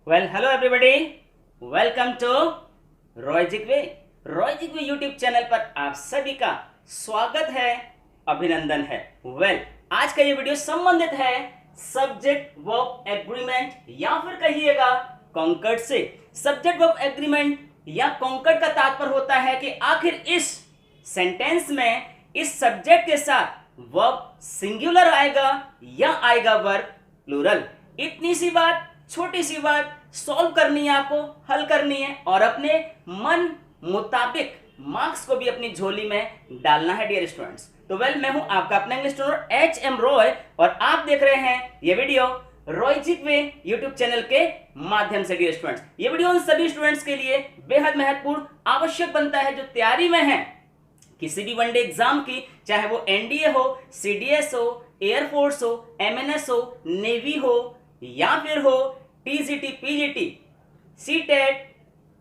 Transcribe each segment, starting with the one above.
Well, hello everybody. Welcome to रॉयजिक way. रॉयजिक way YouTube channel पर आप सभी का स्वागत है, अभिनंदन है। आज का ये वीडियो संबंधित है सब्जेक्ट वर्ब एग्रीमेंट या फिर कहिएगा कॉन्कर्ड से। सब्जेक्ट वर्ब एग्रीमेंट या कॉन्कर्ड का तात्पर्य होता है कि आखिर इस सेंटेंस में इस सब्जेक्ट के साथ वर्ब सिंगुलर आएगा या आएगा वर्ब प्लूरल। इतनी सी बात, छोटी सी बात सॉल्व करनी है, आपको हल करनी है और अपने मन मुताबिक मार्क्स को भी अपनी झोली में डालना है डियर स्टूडेंट्स। तो मैं हूं आपका अपना इंग्लिश ट्यूटर HM रॉय और आप देख रहे हैं ये वीडियो रॉयजिक वे यूट्यूब चैनल के माध्यम से। डियर स्टूडेंट्स, ये वीडियो उन सभी स्टूडेंट्स के लिए बेहद महत्वपूर्ण आवश्यक बनता है जो तैयारी में है किसी भी वनडे एग्जाम की, चाहे वो NDA हो, CDS हो, एयरफोर्स हो, MNS हो, नेवी हो या फिर हो TGT, PGT, CTET,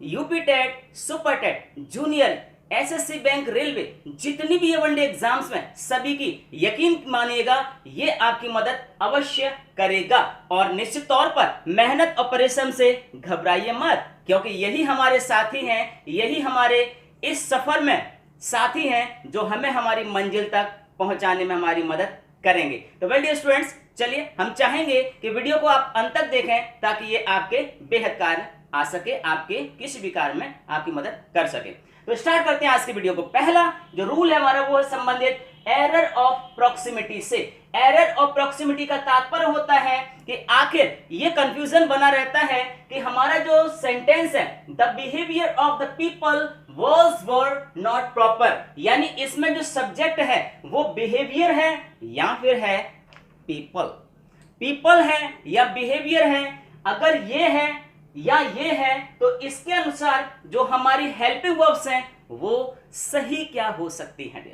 UPTET, Super TET, junior, SSC bank, railway, जितनी भी ये वनडे एग्जाम्स में सभी की यकीन मानिएगा ये आपकी मदद अवश्य करेगा। और निश्चित तौर पर मेहनत और परिश्रम से घबराइए मत, क्योंकि यही हमारे साथी हैं, यही हमारे इस सफर में साथी हैं जो हमें हमारी मंजिल तक पहुंचाने में हमारी मदद करेंगे। तो वेल डियर स्टूडेंट्स, चलिए हम चाहेंगे कि वीडियो को आप अंत तक देखें ताकि ये आपके बेहद कार्य आ सके, आपके किसी भी कार्य में आपकी मदद कर सके। तो स्टार्ट करते हैं आज की वीडियो को। पहला जो रूल है हमारा वो है संबंधित एरर ऑफ प्रॉक्सिमिटी से। एरर ऑफ प्रॉक्सिमिटी का तात्पर्य होता है कि आखिर ये कंफ्यूजन बना रहता है कि हमारा जो सेंटेंस है the behaviour of the people was were not proper, यानी इसमें जो सब्जेक्ट है वो बिहेवियर है या फिर है पीपल है या बिहेवियर है। अगर ये है या ये है तो इसके अनुसार जो हमारी हेल्पिंग वर्ब्स हैं वो सही क्या हो सकती हैं।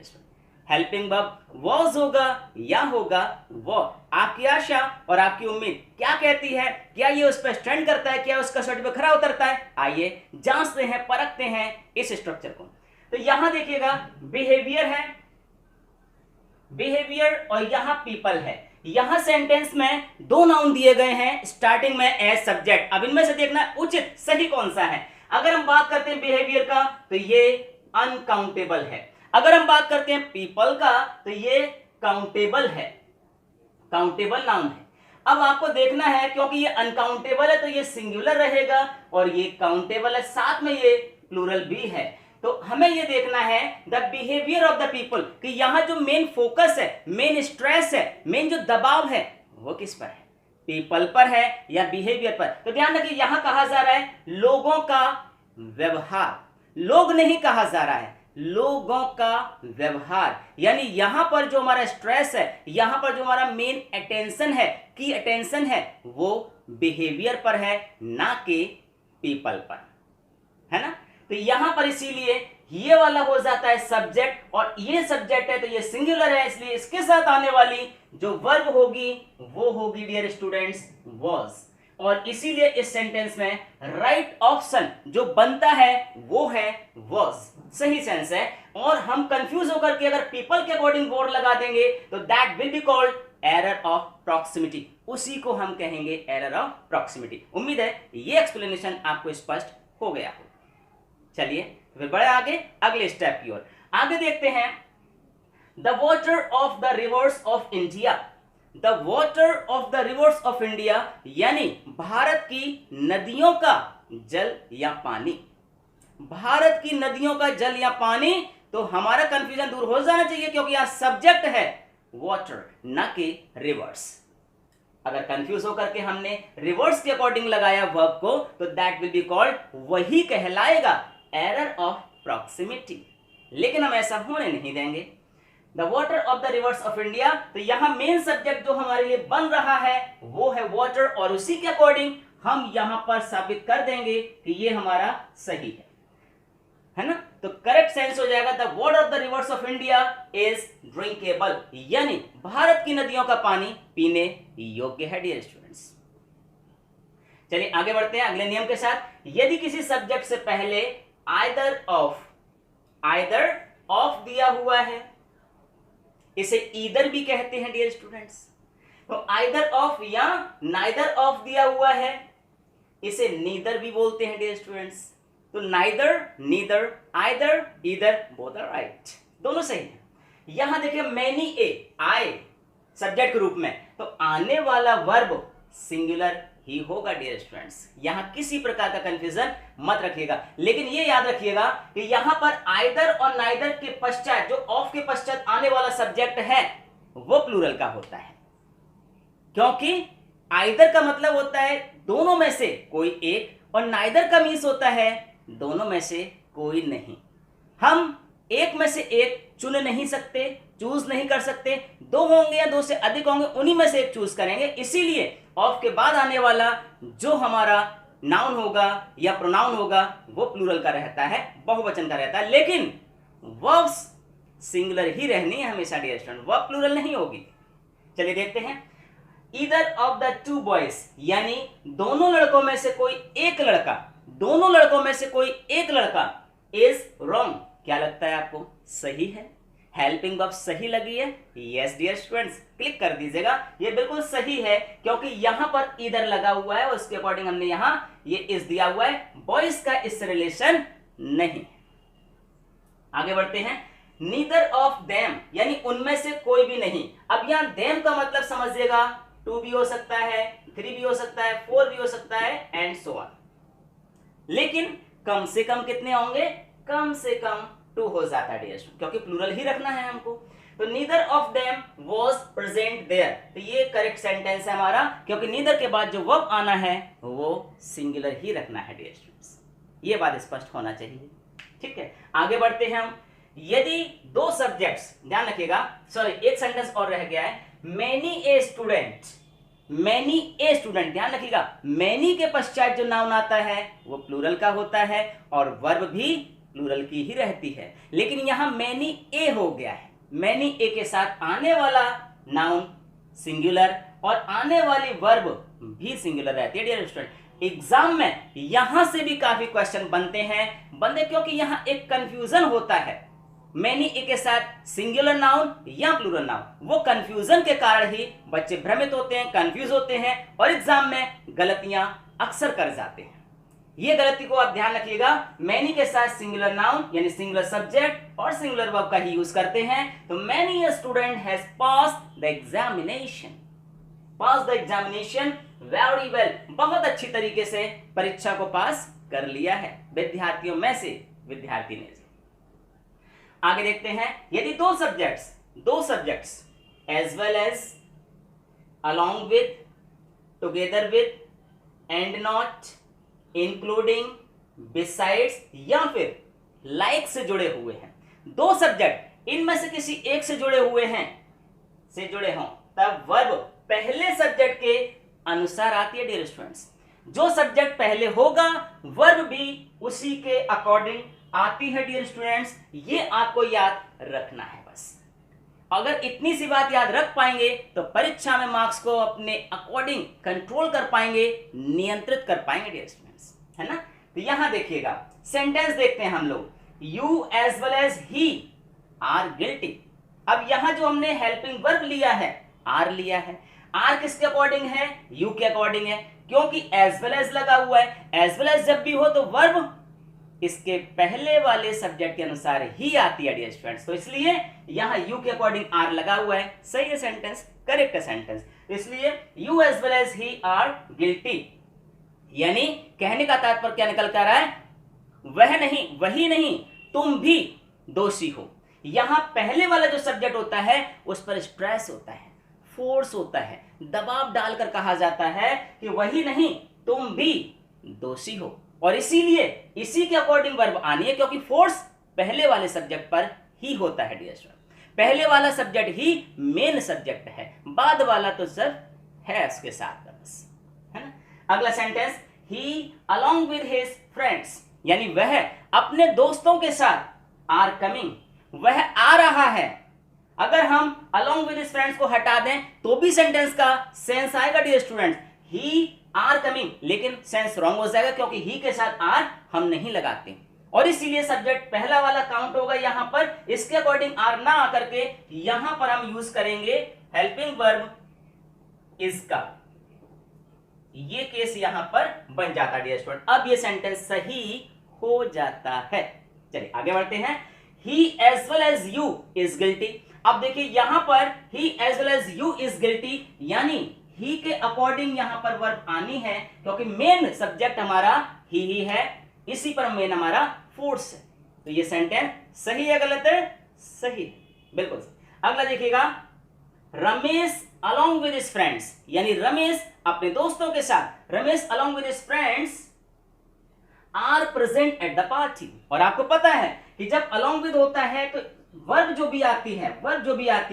हेल्पिंग वर्ब वाज होगा या होगा वो। आपकी आशा और आपकी उम्मीद क्या कहती है? क्या ये उस पर स्टैंड करता है? क्या उसका सर्टिफिकेट खरा उतरता है? आइए जांचते हैं, परखते हैं इस स्ट्रक्चर को। तो यहां देखिएगा बिहेवियर है, बिहेवियर और यहां पीपल है। यहां सेंटेंस में दो नाउन दिए गए हैं स्टार्टिंग में एज सब्जेक्ट। अब इनमें से देखना उचित सही कौन सा है। अगर हम बात करते हैं बिहेवियर का तो ये अनकाउंटेबल है। अगर हम बात करते हैं पीपल का तो ये काउंटेबल है, काउंटेबल नाउन है। अब आपको देखना है क्योंकि ये अनकाउंटेबल है तो ये सिंगुलर रहेगा और ये काउंटेबल है, साथ में ये प्लूरल भी है। तो हमें ये देखना है the behaviour of the people कि यहां जो मेन फोकस है, मेन स्ट्रेस है, मेन जो दबाव है वो किस पर है? पीपल पर है या बिहेवियर पर? तो ध्यान रखिए यहां कहा जा रहा है लोगों का व्यवहार, लोग नहीं कहा जा रहा है, लोगों का व्यवहार। यानी यहां पर जो हमारा स्ट्रेस है, यहां पर जो हमारा मेन अटेंशन है, की अटेंशन है वो बिहेवियर पर है ना कि पीपल पर, है ना। तो यहां पर इसीलिए ये वाला हो जाता है सब्जेक्ट और ये सब्जेक्ट है तो ये सिंगुलर है, इसलिए इसके साथ आने वाली जो वर्ब होगी वो होगी डियर स्टूडेंट्स वाज। और इसीलिए इस सेंटेंस में राइट ऑप्शन जो बनता है वो है वाज, सही सेंस है। और हम कंफ्यूज होकर के अगर पीपल के अकॉर्डिंग वर्ड लगा देंगे तो that will be called error of proximity, उसी को हम कहेंगे एरर ऑफ प्रॉक्सिमिटी। उम्मीद है ये एक्सप्लेनेशन आपको स्पष्ट हो गया हो। चलिए फिर बढ़े आगे अगले स्टेप की ओर। आगे देखते हैं the water of the reverse of India. The water of the reverse of India यानी भारत की नदियों का जल या पानी। भारत की नदियों का जल या पानी, तो हमारा कंफ्यूजन दूर हो जाना चाहिए क्योंकि यहां सब्जेक्ट है वाटर ना कि रिवर्स। अगर कंफ्यूज होकर के हमने रिवर्स के अकॉर्डिंग लगाया वर्ब को तो दैट विल बी कॉल्ड, वही कहलाएगा एरर ऑफ प्रॉक्सिमिटी। लेकिन हम ऐसा होने नहीं देंगे। The water of the reverse of India, तो यहां मेन सब्जेक्ट जो हमारे लिए बन रहा है वो है वाटर और उसी के अकॉर्डिंग हम यहां पर साबित कर देंगे कि ये हमारा सही है ना। तो करेक्ट सेंस हो जाएगा the water of the reverse of India is drinkable, यानी भारत की नदियों का पानी पीने योग्य है डियर स्टूडेंट्स। चलिए आगे बढ़ते हैं अगले नियम के साथ। यदि किसी सब्जेक्ट से पहले आइदर ऑफ दिया हुआ है, इसे ईदर भी कहते हैं डियर स्टूडेंट्स। तो आइदर ऑफ या नाइदर ऑफ दिया हुआ है इसे नीदर भी बोलते हैं डियर स्टूडेंट्स। तो neither, neither, either, either, both are right, दोनों सही है। यहां देखिए मैनी ए, आए सब्जेक्ट के रूप में, तो आने वाला वर्ब सिंगुलर ही होगा डियर स्टूडेंट्स। यहां किसी प्रकार का कंफ्यूजन मत रखिएगा, लेकिन ये याद रखिएगा कि यहां पर आइदर और नाइदर के पश्चात जो ऑफ के पश्चात आने वाला सब्जेक्ट है वो प्लूरल का होता है, क्योंकि आइदर का मतलब होता है दोनों में से कोई एक, और नाइदर का मीन्स होता है दोनों में से कोई नहीं। हम एक में से एक चुन नहीं सकते, चूज नहीं कर सकते, दो होंगे या दो से अधिक होंगे, उन्हीं में से एक चूज करेंगे। इसीलिए ऑफ के बाद आने वाला जो हमारा नाउन होगा या प्रोनाउन होगा वो प्लूरल का रहता है, बहुवचन का रहता है, लेकिन वर्ब्स सिंगुलर ही रहनी है हमेशा डियर स्टूडेंट, वर्ब प्लूरल नहीं होगी। चलिए देखते हैं, either of the two boys, यानी दोनों लड़कों में से कोई एक लड़का, दोनों लड़कों में से कोई एक लड़का इज रॉन्ग। क्या लगता है आपको, सही है? हेल्पिंग वर्ब सही लगी है? यस डियर स्टूडेंट्स, क्लिक कर दीजिएगा, ये बिल्कुल सही है, क्योंकि यहां पर ईदर लगा हुआ है और उसके अकॉर्डिंग हमने यहां ये इज दिया हुआ है, बॉयज का इससे रिलेशन नहीं। आगे बढ़ते हैं, नीदर ऑफ देम, यानी उनमें से कोई भी नहीं। अब यहां देम का मतलब समझिएगा, 2 भी हो सकता है, 3 भी हो सकता है, 4 भी हो सकता है, एंड सो ऑन। लेकिन कम से कम कितने होंगे, कम से कम 2 हो जाता है डियर स्टूडेंट, क्योंकि प्लूरल ही रखना है हमको। तो neither of them was present there, तो ये करेक्ट सेंटेंस है हमारा, क्योंकि नीदर के बाद जो वर्ब आना है वो सिंगुलर ही रखना है डियर स्टूडेंट्स, ये बात स्पष्ट होना चाहिए। ठीक है, आगे बढ़ते हैं हम। यदि दो सब्जेक्ट्स, ध्यान रखिएगा, सॉरी एक सेंटेंस और रह गया है, many a student, many a student, ध्यान रखिएगा, मैनी के पश्चात जो नाउन आता है वो प्लूरल का होता है और वर्ब भी प्लूरल की ही रहती है, लेकिन यहां मैनी ए हो गया है, मैनी ए के साथ आने वाला नाउन सिंगुलर और आने वाली वर्ब भी सिंगुलर रहती है डियर स्टूडेंट। एग्जाम में यहां से भी काफी क्वेश्चन बनते क्योंकि यहां एक कंफ्यूजन होता है, मैनी ए के साथ सिंगुलर नाउन या प्लूरल नाउन, वो कंफ्यूजन के कारण ही बच्चे भ्रमित होते हैं, कंफ्यूज होते हैं और एग्जाम में गलतियां अक्सर कर जाते हैं। ये गलती को आप ध्यान रखिएगा, मैनी के साथ सिंगुलर नाउन यानी सिंगुलर सब्जेक्ट और सिंगुलर वर्ब का ही यूज करते हैं। तो many a student has passed the examination, pass the examination very well, बहुत अच्छी तरीके से परीक्षा को पास कर लिया है विद्यार्थियों में से विद्यार्थी ने। आगे देखते हैं, यदि दो subjects as well as, along with, together with, and not, including, besides या फिर लाइक से जुड़े हुए हैं, दो सब्जेक्ट इनमें से किसी एक से जुड़े हों, तब वर्ब पहले सब्जेक्ट के अनुसार आती है डियर स्टूडेंट्स। जो सब्जेक्ट पहले होगा वर्ब भी उसी के अकॉर्डिंग आती है डियर स्टूडेंट्स, ये आपको याद रखना है बस। अगर इतनी सी बात याद रख पाएंगे तो परीक्षा में मार्क्स को अपने अकॉर्डिंग कंट्रोल कर पाएंगे, नियंत्रित कर पाएंगे डियर स्टूडेंट्स, है ना। तो यहां देखिएगा, सेंटेंस देखते हैं हम लोग, you as well as he are guilty. अब यहां जो हमने हेल्पिंग वर्ब लिया है, आर लिया है, आर किसके अकॉर्डिंग है, यू के अकॉर्डिंग है, क्योंकि एज वेल एज लगा हुआ है। एज वेल एज जब भी हो तो वर्ब इसके पहले वाले सब्जेक्ट के अनुसार ही आती है डियर स्टूडेंट्स, तो इसलिए यहां यू के अकॉर्डिंग आर लगा हुआ है, सही है सेंटेंस, करेक्ट है सेंटेंस। इसलिए you as well as he are guilty, यानी कहने का तात्पर्य क्या निकल कर रहा है, वह नहीं, वही नहीं, तुम भी दोषी हो। यहां पहले वाला जो सब्जेक्ट होता है उस पर स्ट्रेस होता है, फोर्स होता है, दबाव डालकर कहा जाता है कि वही नहीं, तुम भी दोषी हो, और इसीलिए इसी के अकॉर्डिंग वर्ब आनी है, क्योंकि फोर्स पहले वाले सब्जेक्ट पर ही होता है डियर स्टूडेंट। पहले वाला सब्जेक्ट ही मेन सब्जेक्ट है, बाद वाला तो सिर्फ है उसके साथ बस, है ना। अगला sentence, he along with his friends, यानी वह अपने दोस्तों के साथ आर कमिंग, वह आ रहा है। अगर हम अलोंग विद हिज फ्रेंड्स को हटा दें तो भी सेंटेंस का सेंस आएगा dear student, he are coming, लेकिन सेंस रॉन्ग हो जाएगा क्योंकि ही के साथ आर हम नहीं लगाते, और इसीलिए सब्जेक्ट पहला वाला काउंट होगा यहां पर, इसके अकॉर्डिंग आर ना आकर के यहां पर हम यूज करेंगे हेल्पिंग वर्ब इज का। ये केस यहां पर बन जाता है डियर स्टूडेंट। अब ये सेंटेंस सही हो जाता है। चलिए आगे बढ़ते हैं। He as well as you is guilty. अब देखिए यहां पर he as well as you is guilty, यानी ही के अकॉर्डिंग यहां पर वर्ब आनी है, क्योंकि मेन सब्जेक्ट हमारा ही है, इसी पर मेन हमारा फोर्स है। तो ये सेंटेंस सही है गलत है? सही, बिल्कुल सही। अगला देखिएगा, Ramesh along with his friends, यानी रमेश अपने दोस्तों के साथ, Ramesh along with his friends are present at the party। और आपको पता है कि जब along with होता है तो वर्ब जो भी आती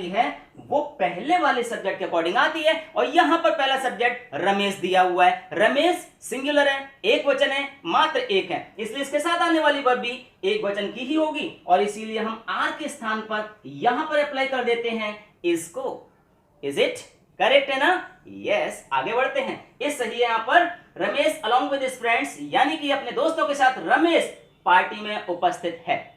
है वो पहले वाले सब्जेक्ट के अकॉर्डिंग आती है, और यहां पर पहला सब्जेक्ट रमेश दिया हुआ है। रमेश सिंगुलर है, एक वचन है, मात्र एक है, इसलिए इसके साथ आने वाली वर्ब भी एक वचन की ही होगी, और इसीलिए हम आर के स्थान पर यहां पर अप्लाई कर देते हैं इसको। इज इट करेक्ट है ना? यस। आगे बढ़ते हैं। इस सही है यहां पर Ramesh along with his friends, यानी कि अपने दोस्तों के साथ रमेश पार्टी में उपस्थित है,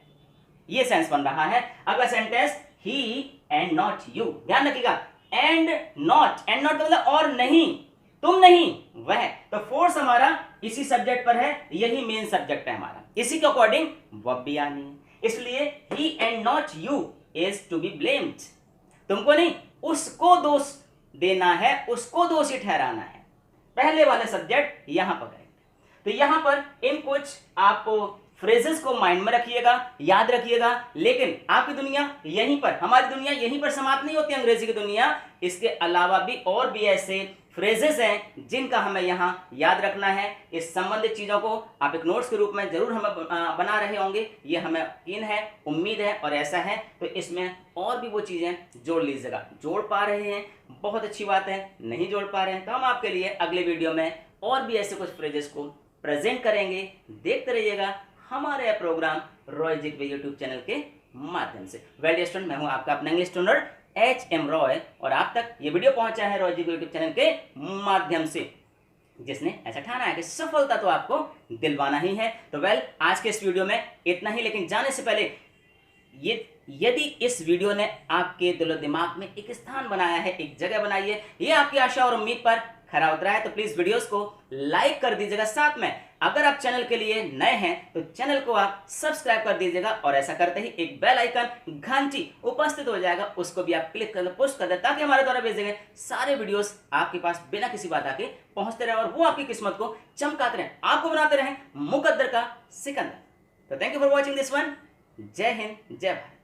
ये सेंस बन रहा है। अगला sentence, he and not you. ध्यान रखिएगा, एंड नॉट का मतलब और नहीं, तुम नहीं, वह। तो फोर्स हमारा इसी सब्जेक्ट पर है, यही मेन सब्जेक्ट है हमारा, इसी के अकॉर्डिंग वर्ब भी आनी है, इसलिए he and not you is to be blamed. तुमको नहीं, उसको दोष देना है, उसको दोषी ठहराना है, पहले वाले सब्जेक्ट यहां पर है। तो यहां पर इन कुछ आपको फ्रेजेस को माइंड में रखिएगा, याद रखिएगा, लेकिन आपकी दुनिया यहीं पर, हमारी दुनिया यहीं पर समाप्त नहीं होती, अंग्रेजी की दुनिया। इसके अलावा भी और भी ऐसे फ्रेजेस हैं जिनका हमें यहाँ याद रखना है। इस संबंधित चीजों को आप एक नोट्स के रूप में जरूर हमें बना रहे होंगे, ये हमें यकीन है, उम्मीद है, और ऐसा है तो इसमें और भी वो चीजें जोड़ लीजिएगा। जोड़ पा रहे हैं, बहुत अच्छी बात है, नहीं जोड़ पा रहे हैं तो हम आपके लिए अगले वीडियो में और भी ऐसे कुछ फ्रेजेस को प्रेजेंट करेंगे। देखते रहिएगा हमारे प्रोग्राम रॉय जिक यूट्यूब चैनल के माध्यम से। वेल डियर स्टूडेंट, मैं हूं आपका अपना इंग्लिश ट्यूटर HM रॉय, और आप तक ये वीडियो पहुंचा है रॉय जिक यूट्यूब चैनल के माध्यम से, जिसने ऐसा ठाना है कि सफलता तो आपको दिलवाना ही है। तो वेल, आज के इस वीडियो में इतना ही, लेकिन जाने से पहले यदि इस वीडियो ने आपके दिलो दिमाग में एक स्थान बनाया है, एक जगह बनाई है, ये आपकी आशा और उम्मीद पर खरा उतरा है, तो प्लीज वीडियोस को लाइक कर दीजिएगा। साथ में अगर आप चैनल के लिए नए हैं तो चैनल को आप सब्सक्राइब कर दीजिएगा, और ऐसा करते ही एक बेल आइकन घंटी उपस्थित हो जाएगा, उसको भी आप क्लिक करके पुश कर दें, ताकि हमारे द्वारा भेजे गए सारे वीडियोस आपके पास बिना किसी बाधा के पहुंचते रहे, और वो आपकी किस्मत को चमकाते रहे, आपको बनाते रहे मुकद्दर का सिकंदर। तो thank you for watching this one. जय हिंद, जय भारत।